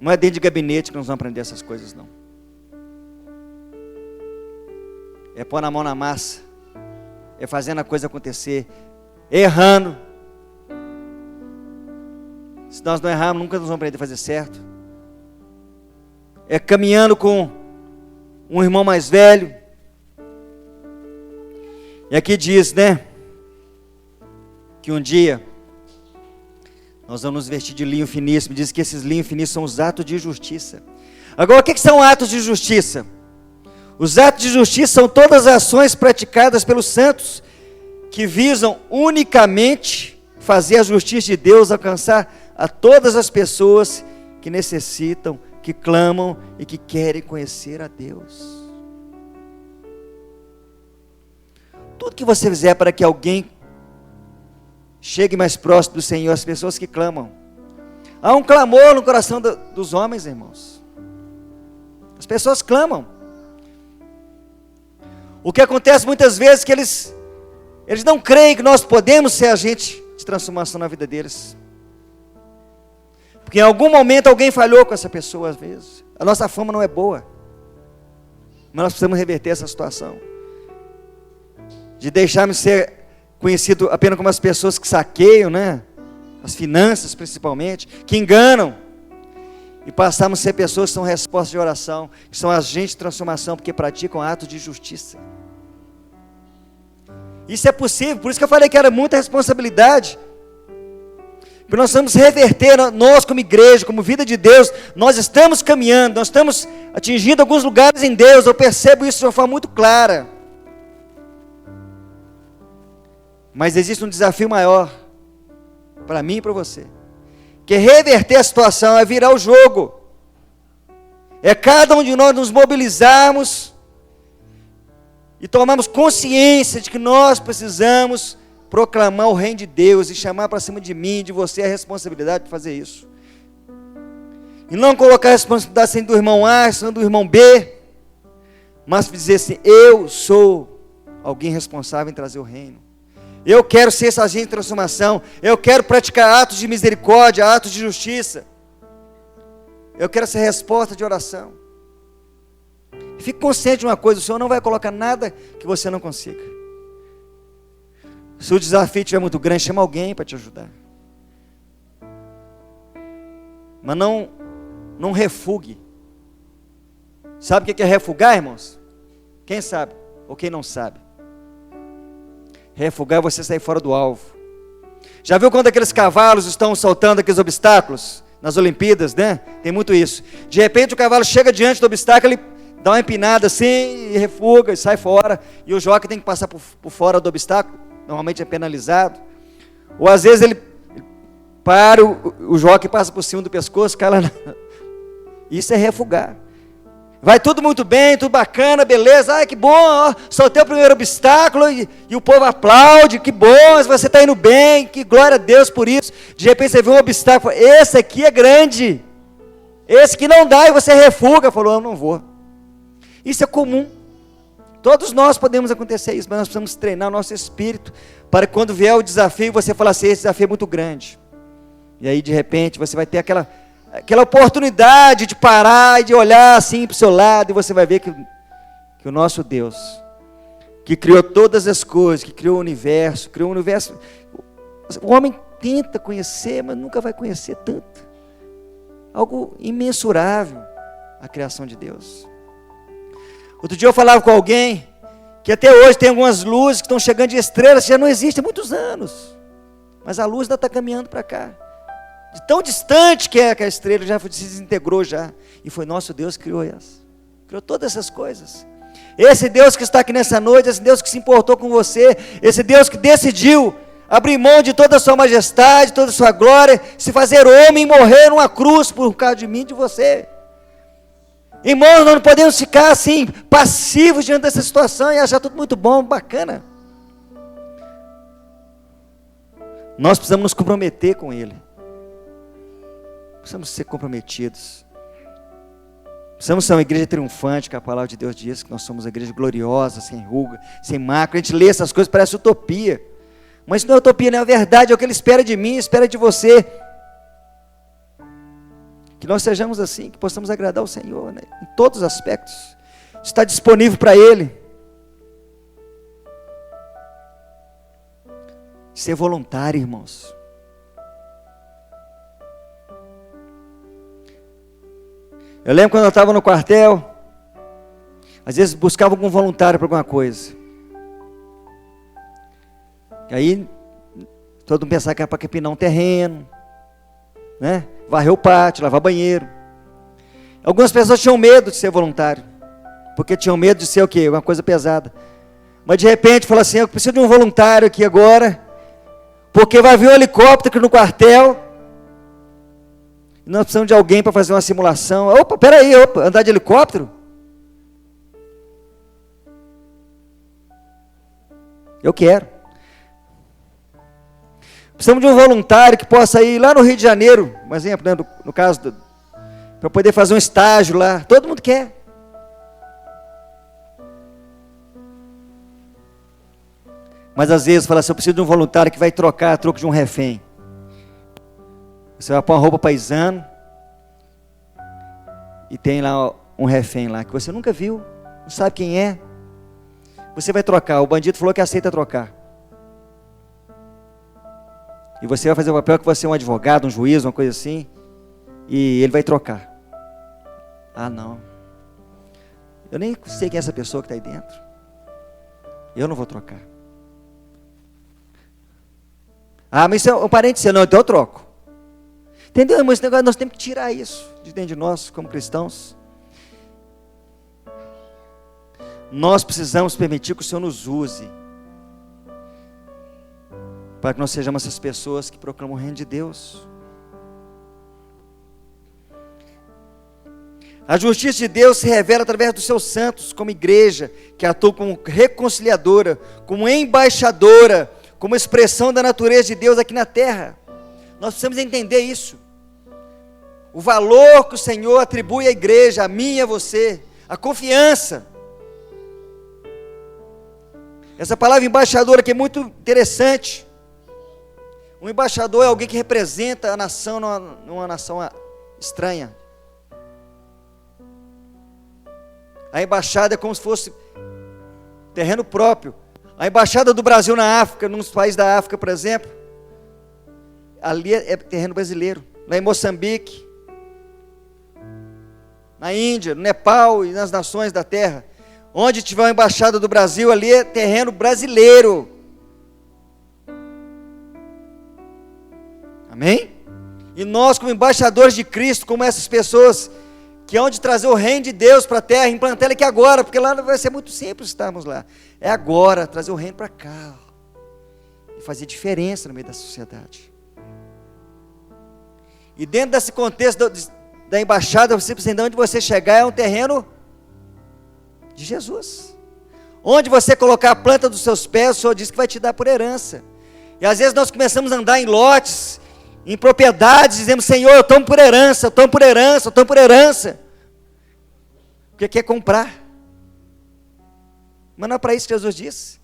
Não é dentro de gabinete que nós vamos aprender essas coisas, não. É pôr a mão na massa, é fazendo a coisa acontecer, errando. Se nós não errarmos, nunca nos vamos aprender a fazer certo. É caminhando com um irmão mais velho. E aqui diz, né, que um dia nós vamos nos vestir de linho finíssimo. Diz que esses linhos finíssimos são os atos de justiça. Agora, o que são atos de justiça? Os atos de justiça são todas as ações praticadas pelos santos que visam unicamente fazer a justiça de Deus alcançar a todas as pessoas que necessitam, que clamam e que querem conhecer a Deus. Tudo que você fizer para que alguém chegue mais próximo do Senhor, as pessoas que clamam. Há um clamor no coração dos homens, irmãos. As pessoas clamam. O que acontece muitas vezes é que eles não creem que nós podemos ser agente de transformação na vida deles. Porque em algum momento alguém falhou com essa pessoa, às vezes. A nossa fama não é boa. Mas nós precisamos reverter essa situação. De deixarmos ser conhecido apenas como as pessoas que saqueiam, né? As finanças principalmente, que enganam. E passarmos a ser pessoas que são respostas de oração, que são agentes de transformação, porque praticam atos de justiça. Isso é possível, por isso que eu falei que era muita responsabilidade. Porque nós vamos reverter, nós como igreja, como vida de Deus, nós estamos caminhando, nós estamos atingindo alguns lugares em Deus, eu percebo isso de uma forma muito clara. Mas existe um desafio maior, para mim e para você, que é reverter a situação, é virar o jogo, é cada um de nós nos mobilizarmos, e tomarmos consciência de que nós precisamos proclamar o reino de Deus, e chamar para cima de mim, de você, a responsabilidade de fazer isso, e não colocar a responsabilidade sendo do irmão A, sendo do irmão B, mas dizer assim, eu sou alguém responsável em trazer o reino. Eu quero ser esse agente de transformação. Eu quero praticar atos de misericórdia, atos de justiça. Eu quero ser resposta de oração. Fique consciente de uma coisa, o Senhor não vai colocar nada que você não consiga. Se o desafio estiver muito grande, chama alguém para te ajudar. Mas não refugue. Sabe o que é refugar, irmãos? Quem sabe? Ou quem não sabe? Refugar é você sair fora do alvo. Já viu quando aqueles cavalos estão saltando aqueles obstáculos? Nas Olimpíadas, né? Tem muito isso. De repente o cavalo chega diante do obstáculo, ele dá uma empinada assim, e refuga, e sai fora. E o jockey tem que passar por fora do obstáculo. Normalmente é penalizado. Ou às vezes ele para, o jockey passa por cima do pescoço, cai lá. Isso é refugar. Vai tudo muito bem, tudo bacana, beleza, ai que bom, ó, soltei o primeiro obstáculo e o povo aplaude, que bom, você está indo bem, que glória a Deus por isso. De repente você vê um obstáculo, esse aqui é grande, esse que não dá, e você refuga, falou, eu não vou. Isso é comum, todos nós podemos acontecer isso, mas nós precisamos treinar o nosso espírito, para que quando vier o desafio, você falar assim, esse desafio é muito grande, e aí de repente você vai ter aquela oportunidade de parar e de olhar assim para o seu lado, e você vai ver que o nosso Deus, que criou todas as coisas, que criou o universo, o homem tenta conhecer, mas nunca vai conhecer tanto, algo imensurável, a criação de Deus. Outro dia eu falava com alguém, que até hoje tem algumas luzes que estão chegando de estrelas, que já não existem há muitos anos, mas a luz ainda está caminhando para cá, de tão distante que é que a estrela já se desintegrou já, e foi nosso Deus que criou criou todas essas coisas. Esse Deus que está aqui nessa noite, esse Deus que se importou com você, esse Deus que decidiu abrir mão de toda a sua majestade, toda a sua glória, se fazer homem e morrer numa cruz por causa de mim e de você. Irmãos, nós não podemos ficar assim, passivos diante dessa situação e achar tudo muito bom, bacana. Nós precisamos nos comprometer com Ele. Precisamos ser comprometidos. Precisamos ser uma igreja triunfante, que a palavra de Deus diz que nós somos uma igreja gloriosa, sem ruga, sem mácula. A gente lê essas coisas, parece utopia. Mas isso não é utopia, não é verdade, é o que Ele espera de mim, espera de você. Que nós sejamos assim, que possamos agradar o Senhor, né? Em todos os aspectos. Está disponível para Ele. de ser voluntário, irmãos. Eu lembro quando eu estava no quartel, às vezes buscava algum voluntário para alguma coisa. E aí, todo mundo pensava que era para capinar um terreno, né? Varrer o pátio, lavar banheiro. Algumas pessoas tinham medo de ser voluntário, porque tinham medo de ser o quê? Uma coisa pesada. Mas de repente falou assim, eu preciso de um voluntário aqui agora, porque vai vir um helicóptero aqui no quartel, e nós precisamos de alguém para fazer uma simulação. Opa, peraí, andar de helicóptero? Eu quero. Precisamos de um voluntário que possa ir lá no Rio de Janeiro, por exemplo, né, no caso, para poder fazer um estágio lá. Todo mundo quer. Mas às vezes fala assim, eu preciso de um voluntário que vai trocar a troco de um refém. Você vai pôr uma roupa paisano e tem lá um refém lá que você nunca viu, não sabe quem é. Você vai trocar, o bandido falou que aceita trocar. E você vai fazer o papel que você é um advogado, um juiz, uma coisa assim, e ele vai trocar. Ah, não. Eu nem sei quem é essa pessoa que está aí dentro. Eu não vou trocar. Ah, mas isso é um parente seu, não, então eu troco. Entendeu, irmão? Esse negócio, nós temos que tirar isso de dentro de nós, como cristãos. Nós precisamos permitir que o Senhor nos use, para que nós sejamos essas pessoas que proclamam o reino de Deus. A justiça de Deus se revela através dos seus santos, como igreja, que atua como reconciliadora, como embaixadora, como expressão da natureza de Deus aqui na terra. Nós precisamos entender isso. O valor que o Senhor atribui à igreja, a mim e a você, a confiança. Essa palavra embaixador aqui é muito interessante. Um embaixador é alguém que representa a nação numa nação estranha. A embaixada é como se fosse terreno próprio. A embaixada do Brasil na África, nos países da África, por exemplo, ali é terreno brasileiro. Lá em Moçambique, na Índia, no Nepal e nas nações da terra, onde tiver uma embaixada do Brasil, ali é terreno brasileiro. Amém? E nós, como embaixadores de Cristo, como essas pessoas que hão de trazer o reino de Deus para a terra, implantar ele aqui agora, porque lá vai ser muito simples estarmos lá. É agora, trazer o reino para cá, e fazer diferença no meio da sociedade. E dentro desse contexto da embaixada, você precisa entender onde você chegar é um terreno de Jesus. Onde você colocar a planta dos seus pés, o Senhor diz que vai te dar por herança. E às vezes nós começamos a andar em lotes, em propriedades, dizemos, Senhor, eu tomo por herança, eu tomo por herança, eu tomo por herança. Porque quer comprar. Mas não é para isso que Jesus disse.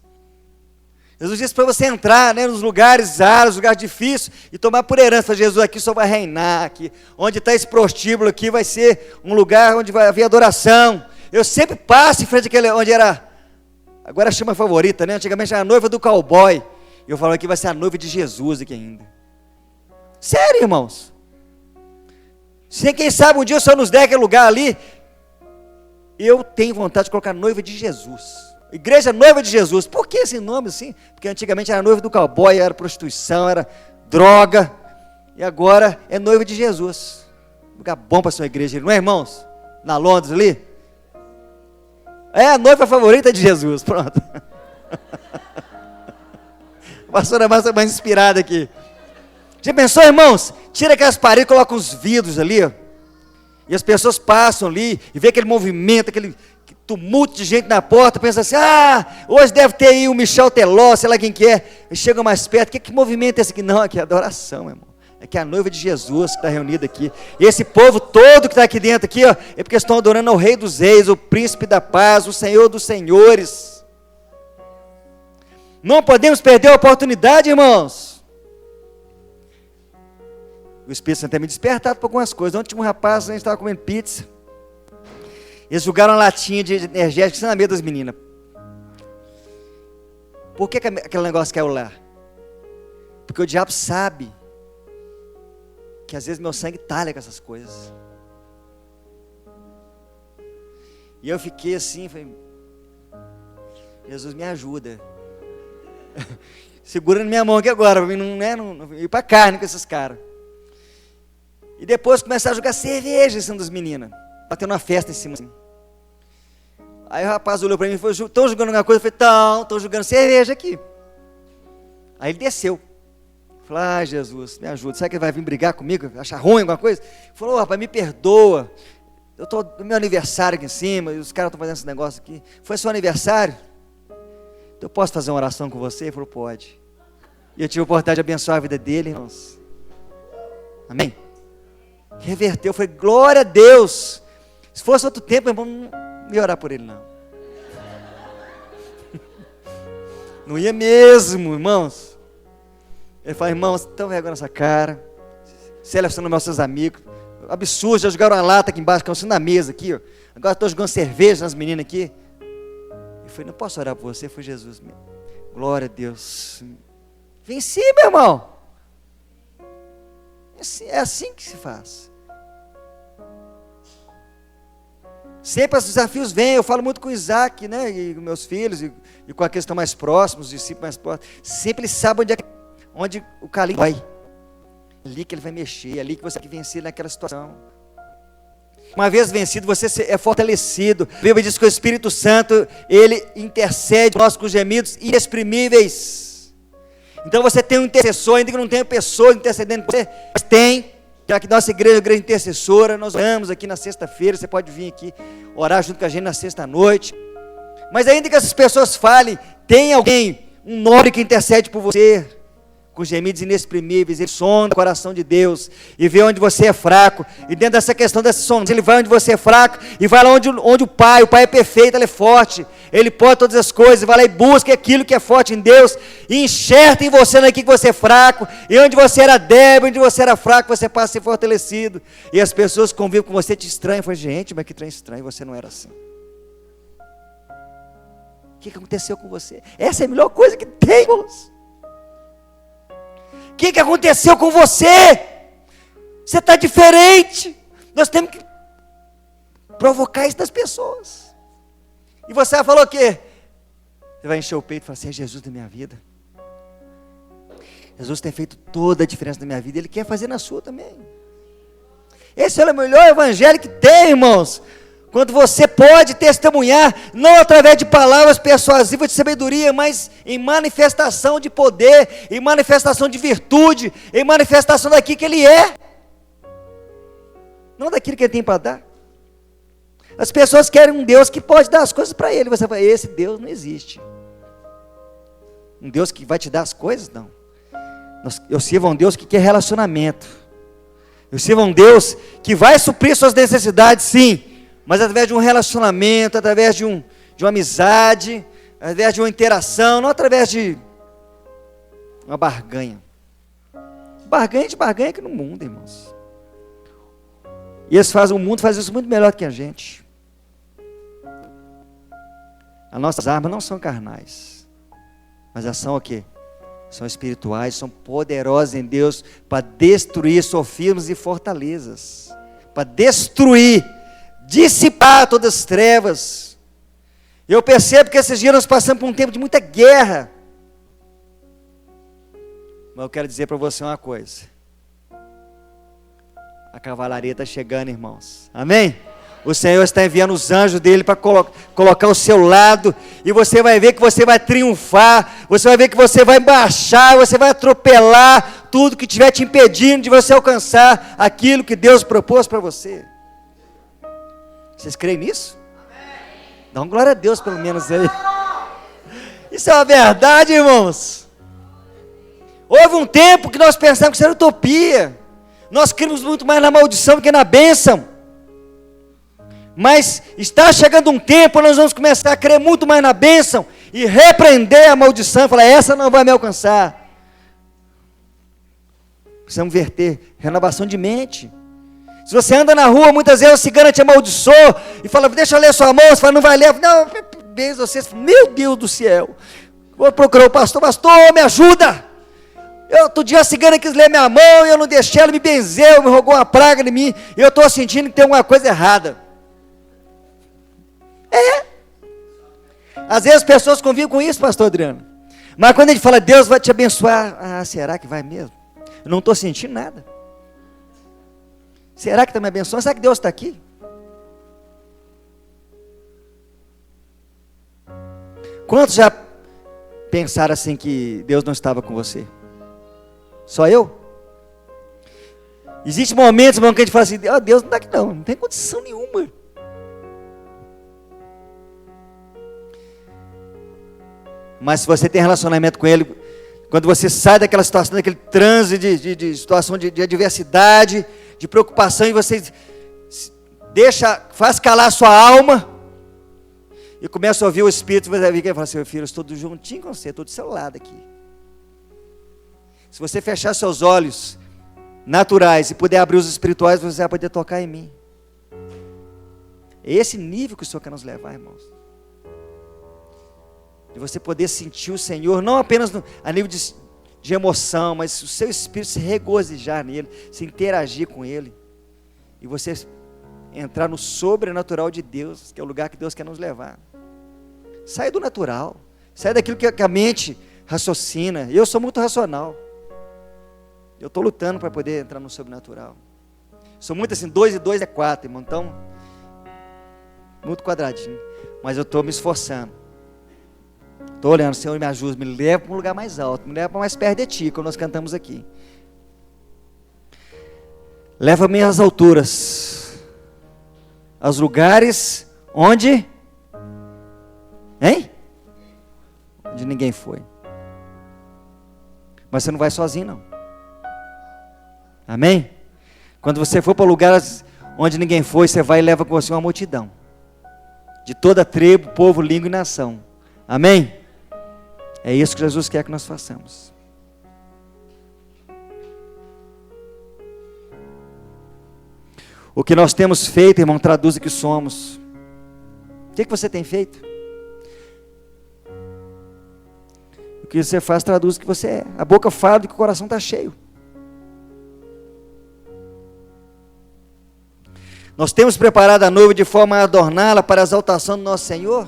Jesus disse para você entrar, né, nos lugares áridos, lugares difíceis, e tomar por herança. Jesus, aqui só vai reinar, aqui. Onde está esse prostíbulo aqui vai ser um lugar onde vai haver adoração. Eu sempre passo em frente àquele, onde era, agora chama a favorita, né? Antigamente era a noiva do cowboy. E eu falo aqui vai ser a noiva de Jesus aqui ainda. Sério, irmãos. Se quem sabe um dia o Senhor nos der aquele lugar ali, eu tenho vontade de colocar noiva de Jesus. Igreja noiva de Jesus. Por que esse nome assim? Porque antigamente era noiva do cowboy, era prostituição, era droga. E agora é noiva de Jesus. Lugar bom para sua igreja, não é, irmãos? Na Londres ali. É a noiva favorita de Jesus. Pronto. A pastora Márcia mais inspirada aqui. Já pensou, irmãos? Tira aquelas paredes, coloca uns vidros ali, ó, e as pessoas passam ali, e vê aquele movimento, aquele tumulto de gente na porta, pensa assim, hoje deve ter aí o Michel Teló, sei lá quem que é, e chega mais perto, que movimento é esse aqui? Não, aqui é adoração, meu irmão, aqui é a noiva de Jesus que está reunida aqui, e esse povo todo que está aqui dentro, aqui, ó, é porque estão adorando ao Rei dos Reis, o Príncipe da Paz, o Senhor dos Senhores. Não podemos perder a oportunidade, irmãos. O Espírito Santo tem me despertado para algumas coisas. Ontem tinha um rapaz, a gente estava comendo pizza. Eles jogaram uma latinha de energético na mesa das meninas. Por que aquele negócio caiu lá? Porque o diabo sabe que às vezes meu sangue talha com essas coisas. E eu fiquei assim, falei, Jesus me ajuda. Segurando minha mão aqui agora, para mim não ir para carne com esses caras. E depois começaram a jogar cerveja em cima das meninas. Batendo uma festa em cima assim. Aí o rapaz olhou para mim e falou, estão jogando alguma coisa? Eu falei, estão jogando cerveja aqui. Aí ele desceu. Falei, Jesus, me ajuda. Será que ele vai vir brigar comigo? Achar ruim alguma coisa? Ele falou, rapaz, me perdoa. Eu estou no meu aniversário aqui em cima, e os caras estão fazendo esse negócio aqui. Foi seu aniversário? Então eu posso fazer uma oração com você? Ele falou, pode. E eu tive a oportunidade de abençoar a vida dele, irmãos. Amém? Reverteu, foi glória a Deus. Se fosse outro tempo, irmão, não ia orar por ele, não. Não ia mesmo, irmãos. Ele falou, irmãos, estão vergonha nessa cara. Selecionando meus seus amigos. Absurdo, já jogaram uma lata aqui embaixo, cansando na mesa aqui, ó. Agora estou jogando cerveja nas meninas aqui. Eu falei, não posso orar por você, foi Jesus mesmo. Glória a Deus. Venci, meu irmão. É assim que se faz. Sempre os desafios vêm, eu falo muito com o Isaac, né, e com meus filhos, e com aqueles que estão mais próximos, os discípulos mais próximos. Sempre eles sabem onde o calinho vai. Ali que ele vai mexer, ali que você tem que vencer naquela situação. Uma vez vencido, você é fortalecido. A Bíblia diz que o Espírito Santo, ele intercede por nós com gemidos inexprimíveis. Então você tem um intercessor, ainda que não tenha pessoas intercedendo por você, mas tem, já que nossa igreja é uma igreja intercessora, nós oramos aqui na sexta-feira, você pode vir aqui orar junto com a gente na sexta-noite. Mas ainda que essas pessoas falem, tem alguém, um nobre que intercede por você, com gemidos inexprimíveis. Ele sonda o coração de Deus e vê onde você é fraco, e dentro dessa questão dessa sonda, ele vai onde você é fraco e vai lá onde o Pai é perfeito, ele é forte, ele pode todas as coisas, vai lá e busca aquilo que é forte em Deus, e enxerta em você naquilo que você é fraco, e onde você era débil, onde você era fraco, você passa a ser fortalecido, e as pessoas que convivem com você te estranham, falam, gente, mas que trem estranho, você não era assim. O que aconteceu com você? Essa é a melhor coisa que tem, irmãos. O que aconteceu com você? Você está diferente. Nós temos que provocar isso nas pessoas. E você falou o quê? Você vai encher o peito e falar assim, é Jesus da minha vida. Jesus tem feito toda a diferença na minha vida. Ele quer fazer na sua também. Esse é o melhor evangelho que tem, irmãos. Quando você pode testemunhar, não através de palavras persuasivas de sabedoria, mas em manifestação de poder, em manifestação de virtude, em manifestação daquilo que Ele é, não daquilo que Ele tem para dar. As pessoas querem um Deus que pode dar as coisas para Ele, você fala, esse Deus não existe. Um Deus que vai te dar as coisas? Não. Eu sirvo a um Deus que quer relacionamento. Eu sirvo a um Deus que vai suprir suas necessidades, sim, mas através de um relacionamento, através de uma amizade, através de uma interação, não através de uma barganha. Barganha de barganha aqui no mundo, irmãos. E o mundo faz isso muito melhor que a gente. As nossas armas não são carnais, mas elas são o quê? São espirituais, são poderosas em Deus para destruir sofismas e fortalezas, para destruir, dissipar todas as trevas. Eu percebo que esses dias nós passamos por um tempo de muita guerra. Mas eu quero dizer para você uma coisa. A cavalaria está chegando, irmãos. Amém? O Senhor está enviando os anjos dele para colocar ao seu lado. E você vai ver que você vai triunfar. Você vai ver que você vai baixar. Você vai atropelar tudo que estiver te impedindo de você alcançar aquilo que Deus propôs para você. Vocês creem nisso? Amém. Dá uma glória a Deus pelo menos aí. Isso é uma verdade, irmãos. Houve um tempo que nós pensamos que isso era utopia. Nós cremos muito mais na maldição do que na bênção. Mas está chegando um tempo, nós vamos começar a crer muito mais na bênção e repreender a maldição, falar, essa não vai me alcançar. Precisamos verter renovação de mente. Se você anda na rua, muitas vezes o cigano te amaldiçoa e fala, deixa eu ler sua mão, você fala, não vai ler, não, beijo você, meu Deus do céu, vou procurar o pastor, me ajuda. Outro dia a cigana quis ler minha mão, e eu não deixei, ela me benzeu, me rogou uma praga em mim, e eu estou sentindo que tem alguma coisa errada. Às vezes as pessoas convivem com isso, pastor Adriano. Mas quando a gente fala, Deus vai te abençoar, será que vai mesmo? Eu não estou sentindo nada. Será que está me abençoando? Será que Deus está aqui? Quantos já pensaram assim que Deus não estava com você? Só eu? Existem momentos, irmão, que a gente fala assim, Deus não está aqui não tem condição nenhuma. Mas se você tem relacionamento com Ele, quando você sai daquela situação, daquele trânsito de situação de adversidade, de preocupação, e você faz calar a sua alma, e começa a ouvir o Espírito, você vai ver que ele fala assim, meu filho, eu estou juntinho com você, estou do seu lado aqui. Se você fechar seus olhos naturais e puder abrir os espirituais, você vai poder tocar em mim. É esse nível que o Senhor quer nos levar, irmãos. De você poder sentir o Senhor, não apenas a nível de emoção, mas o seu espírito se regozijar nele, se interagir com ele. E você entrar no sobrenatural de Deus, que é o lugar que Deus quer nos levar. Sai do natural, sai daquilo que a mente raciocina. Eu sou muito racional. Eu estou lutando para poder entrar no sobrenatural. Sou muito assim, 2 e 2 é 4, irmão. Então, muito quadradinho. Mas eu estou me esforçando. Estou olhando, Senhor, me ajuda, me leva para um lugar mais alto, me leva para mais perto de Ti, como nós cantamos aqui. Leva-me às alturas, aos lugares onde... Onde ninguém foi. Mas você não vai sozinho, não. Amém? Quando você for para lugares onde ninguém foi, você vai e leva com você uma multidão. De toda tribo, povo, língua e nação. Amém? É isso que Jesus quer que nós façamos. O que nós temos feito, irmão, traduz o que somos. O que você tem feito? O que você faz traduz o que você é. A boca fala do que o coração está cheio. Nós temos preparado a noiva de forma a adorná-la para a exaltação do nosso Senhor?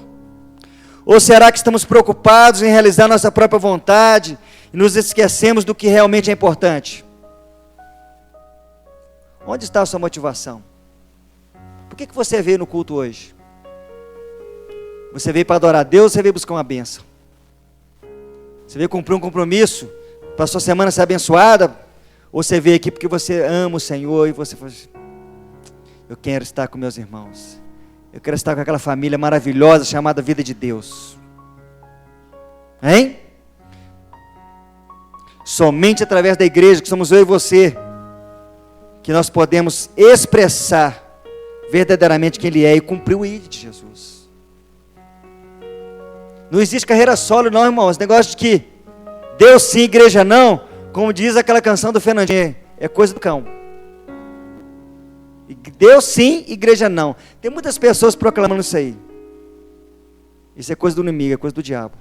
Ou será que estamos preocupados em realizar nossa própria vontade e nos esquecemos do que realmente é importante? Onde está a sua motivação? Por que você veio no culto hoje? Você veio para adorar a Deus ou você veio buscar uma bênção? Você veio cumprir um compromisso para a sua semana ser abençoada? Ou você veio aqui porque você ama o Senhor e você fala assim, eu quero estar com meus irmãos. Eu quero estar com aquela família maravilhosa chamada vida de Deus. Hein? Somente através da igreja, que somos eu e você, que nós podemos expressar verdadeiramente quem Ele é e cumprir o ID de Jesus. Não existe carreira solo não, irmãos. Esse negócio de que Deus sim, igreja não, como diz aquela canção do Fernandinho, é coisa do cão. Deus sim, igreja não. Tem muitas pessoas proclamando isso aí. Isso é coisa do inimigo, é coisa do diabo.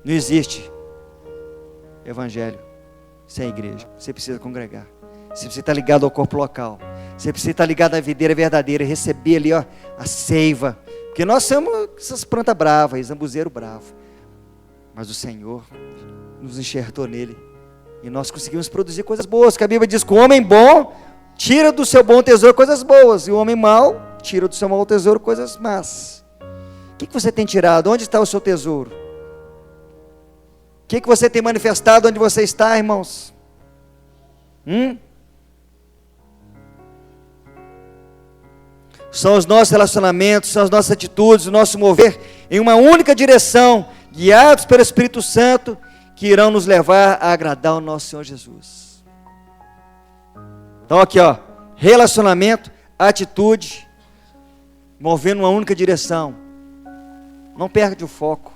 Não existe evangelho sem igreja. Você precisa congregar. Você precisa estar ligado ao corpo local. Você precisa estar ligado à videira verdadeira e receber ali a seiva. Porque nós somos essas plantas bravas, zambuzeiro bravo. Mas o Senhor nos enxertou nele. E nós conseguimos produzir coisas boas. Porque a Bíblia diz que o homem bom tira do seu bom tesouro coisas boas. E o homem mau tira do seu mau tesouro coisas más. O que você tem tirado? Onde está o seu tesouro? O que você tem manifestado onde você está, irmãos? São os nossos relacionamentos, são as nossas atitudes, o nosso mover em uma única direção, guiados pelo Espírito Santo, que irão nos levar a agradar o nosso Senhor Jesus. Então aqui ó, relacionamento, atitude, movendo uma única direção. Não perde o foco.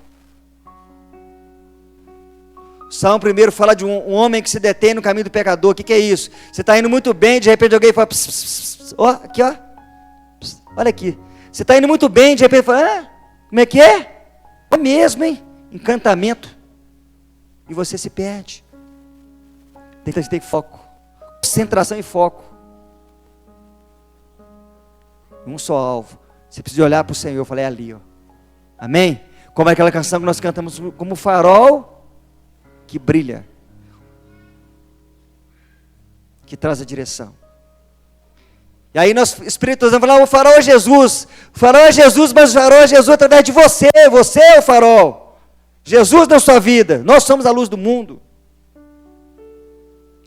O Salmo 1 fala de um homem que se detém no caminho do pecador. O que é isso? Você está indo muito bem, de repente alguém fala, pss, pss, pss. Ó, aqui ó, pss, olha aqui. Você está indo muito bem, de repente fala, como é que é? É mesmo, hein? Encantamento. E você se perde. Tem que ter foco. Concentração e foco. Um só alvo. Você precisa olhar para o Senhor. Eu falei, é ali, ó. Amém? Como é aquela canção que nós cantamos, como farol que brilha, que traz a direção. E aí nós espiritualizamos, falamos, o farol é Jesus. O farol é Jesus, mas o farol é Jesus através de você. Você é o farol. Jesus na sua vida. Nós somos a luz do mundo.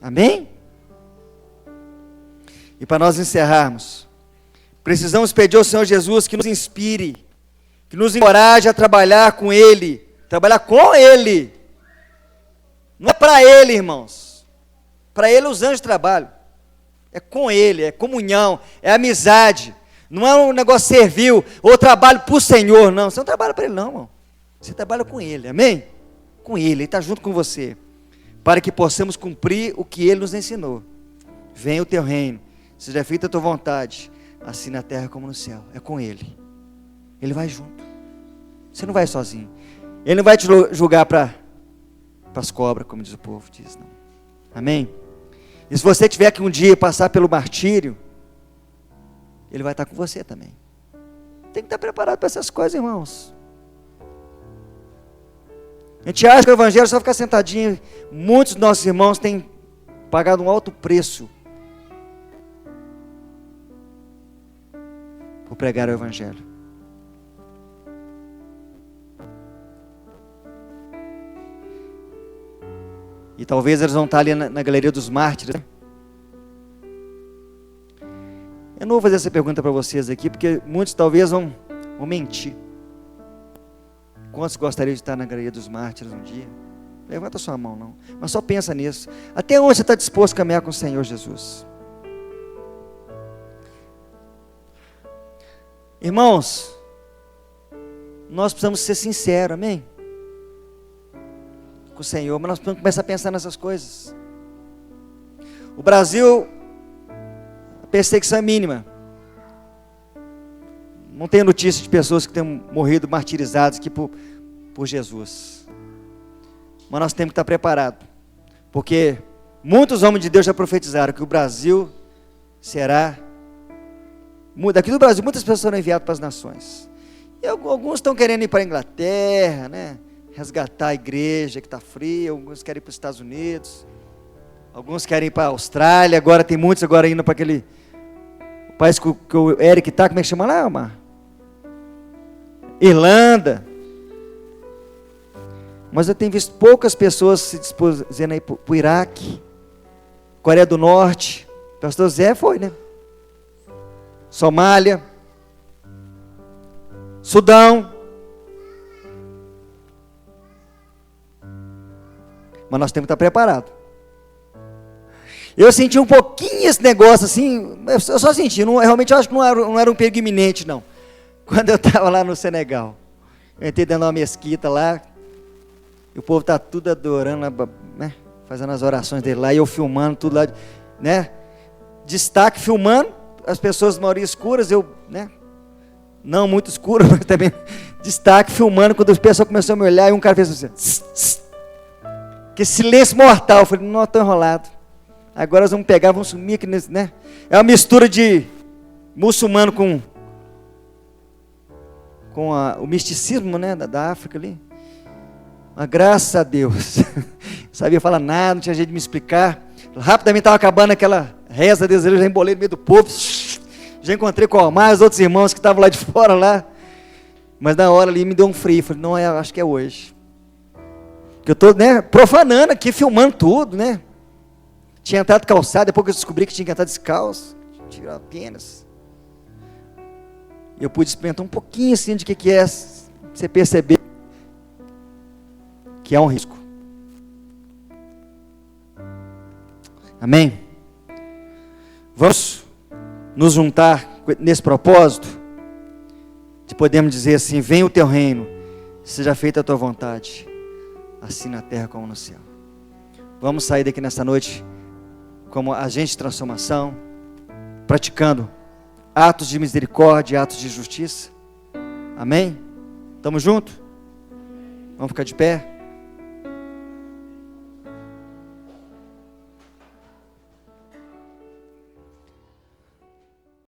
Amém? E para nós encerrarmos, precisamos pedir ao Senhor Jesus que nos inspire, que nos encoraje a trabalhar com Ele, trabalhar com Ele, não é para Ele, irmãos, para Ele os anjos trabalham, é com Ele, é comunhão, é amizade, não é um negócio servil, ou trabalho para o Senhor, não, você não trabalha para Ele não, irmão, você trabalha com Ele, amém? Com Ele, Ele está junto com você, para que possamos cumprir o que Ele nos ensinou. Venha o teu reino, seja feita a tua vontade, assim na terra como no céu. É com Ele. Ele vai junto. Você não vai sozinho. Ele não vai te julgar para as cobras, como diz o povo, diz não. Amém? E se você tiver que um dia passar pelo martírio, Ele vai estar com você também. Tem que estar preparado para essas coisas, irmãos. A gente acha que o evangelho é só ficar sentadinho. Muitos dos nossos irmãos têm pagado um alto preço por pregar o evangelho. E talvez eles vão estar ali na galeria dos mártires, né? Eu não vou fazer essa pergunta para vocês aqui, porque muitos talvez vão mentir. Quantos gostariam de estar na galeria dos mártires um dia? Levanta sua mão, não. Mas só pensa nisso. Até onde você está disposto a caminhar com o Senhor Jesus? Irmãos, nós precisamos ser sinceros, amém? Com o Senhor, mas nós precisamos começar a pensar nessas coisas. O Brasil, a perseguição é mínima. Não tenho notícia de pessoas que tenham morrido martirizadas aqui por Jesus. Mas nós temos que estar preparados, porque muitos homens de Deus já profetizaram que o Brasil será... Daqui do Brasil, muitas pessoas foram enviadas para as nações. E alguns estão querendo ir para a Inglaterra, né? Resgatar a igreja que está fria. Alguns querem ir para os Estados Unidos. Alguns querem ir para a Austrália. Agora tem muitos indo para aquele país que o Eric está. Como é que chama lá, Omar? Irlanda. Mas eu tenho visto poucas pessoas se dispondo a ir para o Iraque, Coreia do Norte. O pastor Zé foi, né? Somália, Sudão. Mas nós temos que estar preparados. Eu senti um pouquinho esse negócio assim, eu só senti, realmente eu acho que não era um perigo iminente não. Quando eu estava lá no Senegal, eu entrei dentro de uma mesquita lá, e o povo está tudo adorando, né? Fazendo as orações dele lá, e eu filmando tudo lá, né? Destaque filmando. As pessoas de maioria escuras, eu, né, não muito escuro, mas também destaque, filmando, quando as pessoas começaram a me olhar, e um cara fez assim, tss, tss, que silêncio mortal, eu falei, não, estou enrolado, agora nós vamos pegar, vamos sumir aqui nesse, né, é uma mistura de muçulmano com o misticismo, né, da África ali, mas graças a Deus, não sabia falar nada, não tinha jeito de me explicar, rapidamente estava acabando aquela reza deles, eu já embolei no meio do povo, já encontrei com o Omar, os outros irmãos que estavam lá de fora lá, mas na hora ali me deu um frio, falei, não, acho que é hoje, que eu estou, né, profanando aqui, filmando tudo, né, tinha entrado calçado, depois que eu descobri que tinha que entrar descalço, tirar apenas, eu pude experimentar um pouquinho assim de que é, você perceber que é um risco. Amém? Vamos nos juntar nesse propósito de podermos dizer assim, venha o teu reino, seja feita a tua vontade, assim na terra como no céu. Vamos sair daqui nessa noite como agente de transformação, praticando atos de misericórdia, atos de justiça. Amém? Estamos juntos? Vamos ficar de pé?